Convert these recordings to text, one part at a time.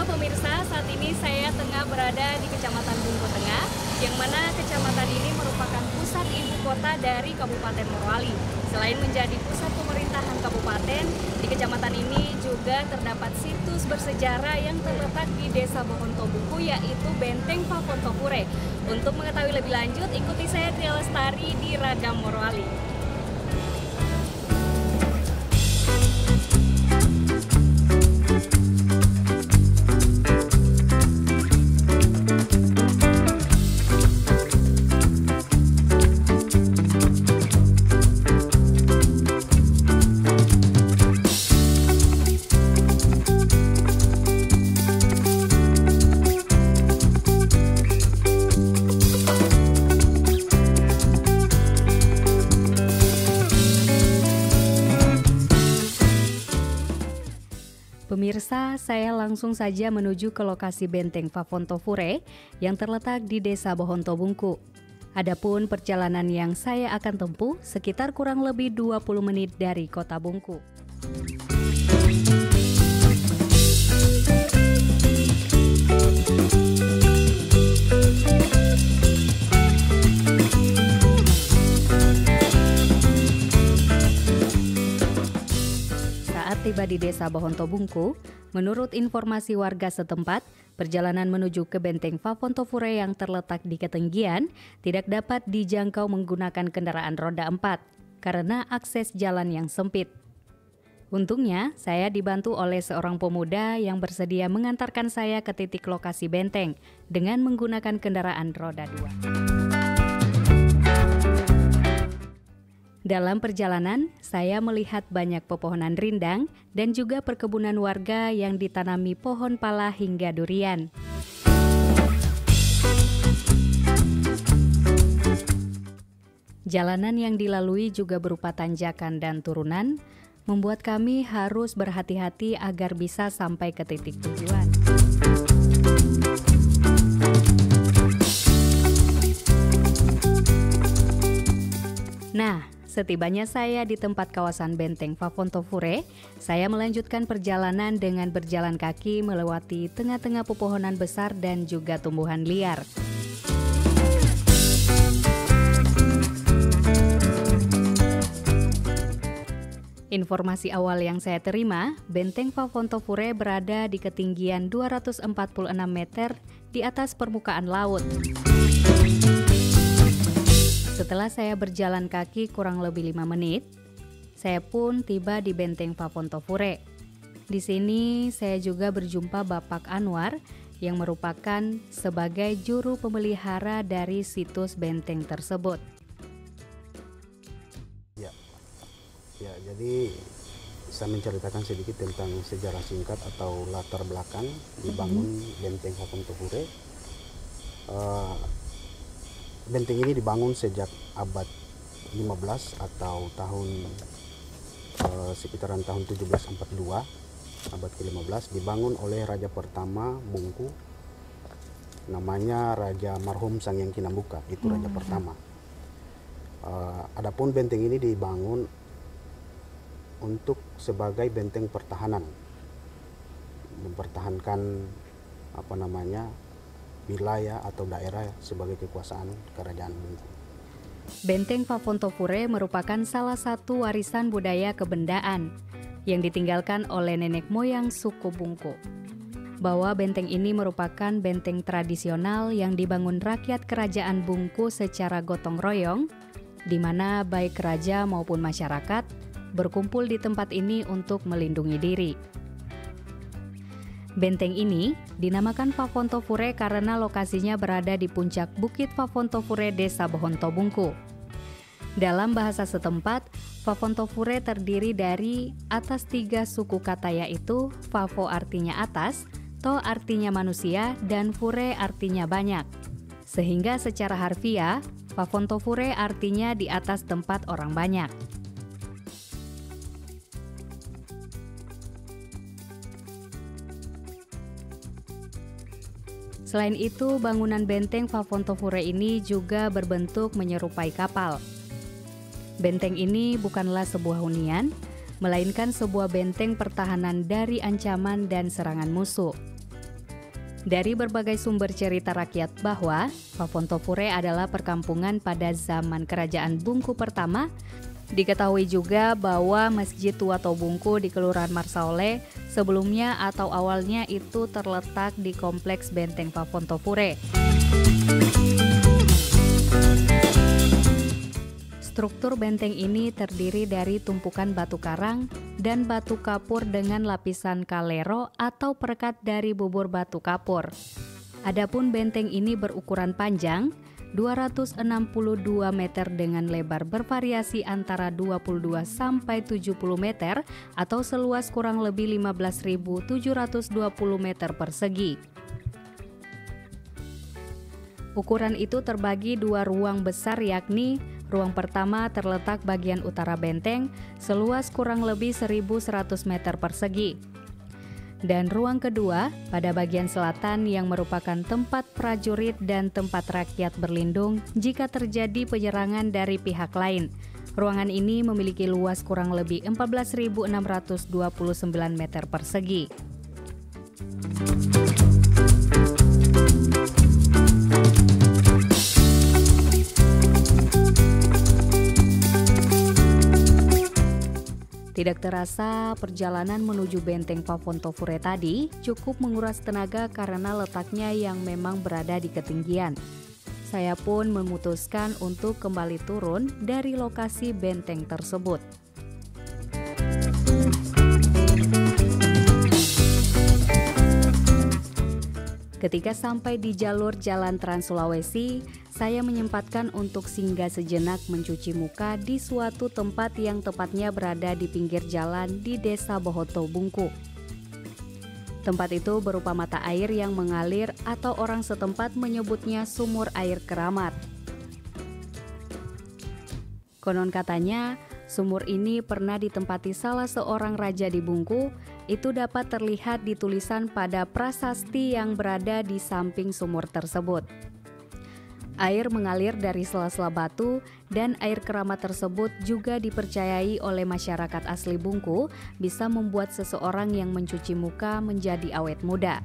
pemirsa, saat ini saya tengah berada di Kecamatan Bungku Tengah, yang mana kecamatan ini merupakan pusat ibu kota dari Kabupaten Morowali. Selain menjadi pusat pemerintahan kabupaten, di kecamatan ini juga terdapat situs bersejarah yang terletak di Desa Bohontobungku, yaitu Benteng Fafontofure. Untuk mengetahui lebih lanjut, ikuti saya Tria Lestari di Ragam Morowali. Pemirsa, saya langsung saja menuju ke lokasi Benteng Fafontofure yang terletak di Desa Bohontobungku. Adapun perjalanan yang saya akan tempuh sekitar kurang lebih 20 menit dari kota Bungku. Tiba di Desa Bohontobungku, menurut informasi warga setempat, perjalanan menuju ke Benteng Fafontofure yang terletak di ketinggian tidak dapat dijangkau menggunakan kendaraan roda 4 karena akses jalan yang sempit. Untungnya, saya dibantu oleh seorang pemuda yang bersedia mengantarkan saya ke titik lokasi benteng dengan menggunakan kendaraan roda 2. Dalam perjalanan, saya melihat banyak pepohonan rindang dan juga perkebunan warga yang ditanami pohon pala hingga durian. Jalanan yang dilalui juga berupa tanjakan dan turunan, membuat kami harus berhati-hati agar bisa sampai ke titik tujuan. Nah, setibanya saya di tempat kawasan Benteng Fafontofure, saya melanjutkan perjalanan dengan berjalan kaki melewati tengah-tengah pepohonan besar dan juga tumbuhan liar. Informasi awal yang saya terima, Benteng Fafontofure berada di ketinggian 246 meter di atas permukaan laut. Setelah saya berjalan kaki kurang lebih 5 menit, saya pun tiba di Benteng Fafontofure. Di sini saya juga berjumpa Bapak Anwar yang merupakan sebagai juru pemelihara dari situs benteng tersebut. Ya, jadi saya menceritakan sedikit tentang sejarah singkat atau latar belakang dibangun Benteng Fafontofure. Benteng ini dibangun sejak abad 15 atau sekitaran tahun 1742, abad ke-15, dibangun oleh raja pertama Bungku, namanya Raja Marhum Sanghyang Kinambuka, itu raja pertama. Adapun benteng ini dibangun untuk sebagai benteng pertahanan, mempertahankan wilayah atau daerah sebagai kekuasaan kerajaan Bungku. Benteng Fafontofure merupakan salah satu warisan budaya kebendaan yang ditinggalkan oleh nenek moyang suku Bungku. Bahwa benteng ini merupakan benteng tradisional yang dibangun rakyat kerajaan Bungku secara gotong royong, di mana baik raja maupun masyarakat berkumpul di tempat ini untuk melindungi diri. Benteng ini dinamakan Fafontofure karena lokasinya berada di puncak Bukit Fafontofure, Desa Bohontobungku. Dalam bahasa setempat, Fafontofure terdiri dari atas 3 suku kata, yaitu Fafo artinya atas, To artinya manusia, dan Fure artinya banyak. Sehingga secara harfiah, Fafontofure artinya di atas tempat orang banyak. Selain itu, bangunan benteng Fafontofure ini juga berbentuk menyerupai kapal. Benteng ini bukanlah sebuah hunian, melainkan sebuah benteng pertahanan dari ancaman dan serangan musuh. Dari berbagai sumber cerita rakyat bahwa Fafontofure adalah perkampungan pada zaman Kerajaan Bungku pertama. Diketahui juga bahwa Masjid Tua Tobungku di Kelurahan Marsaole sebelumnya atau awalnya itu terletak di kompleks Benteng Fafontofure. Struktur benteng ini terdiri dari tumpukan batu karang dan batu kapur dengan lapisan kalero atau perekat dari bubur batu kapur. Adapun benteng ini berukuran panjang 262 meter dengan lebar bervariasi antara 22 sampai 70 meter atau seluas kurang lebih 15.720 meter persegi. Ukuran itu terbagi dua ruang besar, yakni ruang pertama terletak bagian utara benteng seluas kurang lebih 1.100 meter persegi. Dan ruang kedua pada bagian selatan yang merupakan tempat prajurit dan tempat rakyat berlindung jika terjadi penyerangan dari pihak lain. Ruangan ini memiliki luas kurang lebih 14.629 meter persegi. Tidak terasa, perjalanan menuju Benteng Fafontofure tadi cukup menguras tenaga karena letaknya yang memang berada di ketinggian. Saya pun memutuskan untuk kembali turun dari lokasi benteng tersebut. Ketika sampai di jalur Jalan Trans Sulawesi, saya menyempatkan untuk singgah sejenak mencuci muka di suatu tempat yang tepatnya berada di pinggir jalan di Desa Bohontobungku. Tempat itu berupa mata air yang mengalir atau orang setempat menyebutnya sumur air keramat. Konon katanya, sumur ini pernah ditempati salah seorang raja di Bungku. Itu dapat terlihat di tulisan pada prasasti yang berada di samping sumur tersebut. Air mengalir dari sela-sela batu dan air keramat tersebut juga dipercayai oleh masyarakat asli Bungku bisa membuat seseorang yang mencuci muka menjadi awet muda.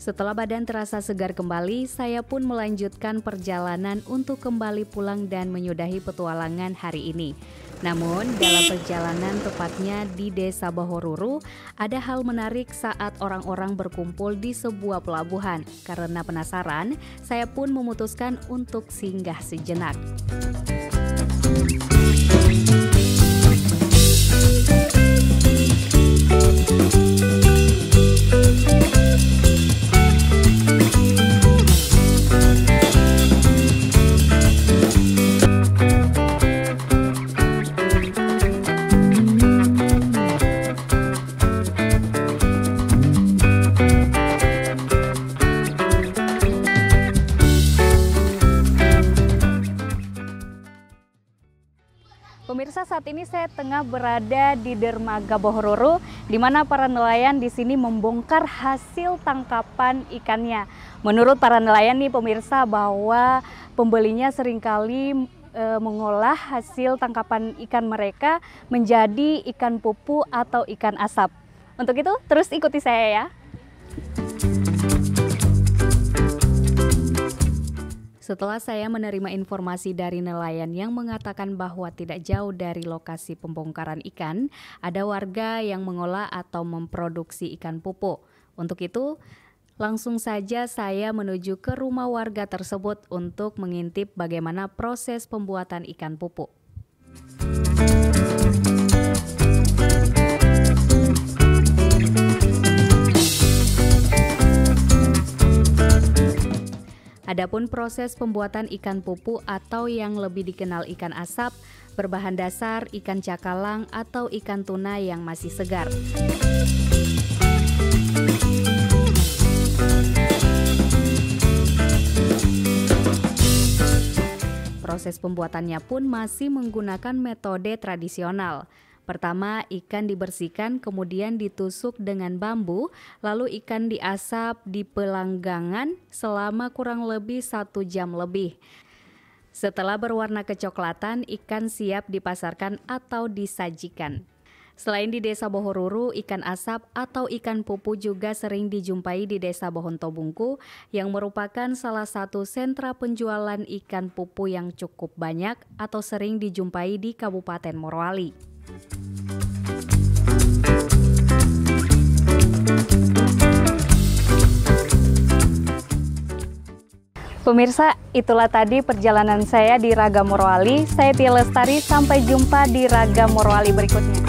Setelah badan terasa segar kembali, saya pun melanjutkan perjalanan untuk kembali pulang dan menyudahi petualangan hari ini. Namun, dalam perjalanan tepatnya di Desa Bohoruru, ada hal menarik saat orang-orang berkumpul di sebuah pelabuhan. Karena penasaran, saya pun memutuskan untuk singgah sejenak. Pemirsa, saat ini saya tengah berada di Dermaga Bohoruru, di mana para nelayan di sini membongkar hasil tangkapan ikannya. Menurut para nelayan nih pemirsa, bahwa pembelinya seringkali mengolah hasil tangkapan ikan mereka menjadi ikan pupu atau ikan asap. Untuk itu, terus ikuti saya ya. Setelah saya menerima informasi dari nelayan yang mengatakan bahwa tidak jauh dari lokasi pembongkaran ikan, ada warga yang mengolah atau memproduksi ikan pupu. Untuk itu, langsung saja saya menuju ke rumah warga tersebut untuk mengintip bagaimana proses pembuatan ikan pupu. Adapun proses pembuatan ikan pupu atau yang lebih dikenal ikan asap berbahan dasar ikan cakalang atau ikan tuna yang masih segar. proses pembuatannya pun masih menggunakan metode tradisional. Pertama, ikan dibersihkan, kemudian ditusuk dengan bambu, lalu ikan diasap di pelanggangan selama kurang lebih 1 jam lebih. Setelah berwarna kecoklatan, ikan siap dipasarkan atau disajikan. Selain di Desa Bohoruru, ikan asap atau ikan pupu juga sering dijumpai di Desa Bohontobungku yang merupakan salah satu sentra penjualan ikan pupu yang cukup banyak atau sering dijumpai di Kabupaten Morowali. Pemirsa, itulah tadi perjalanan saya di Raga Morowali. Saya Tia Lestari, sampai jumpa di Raga Morowali berikutnya.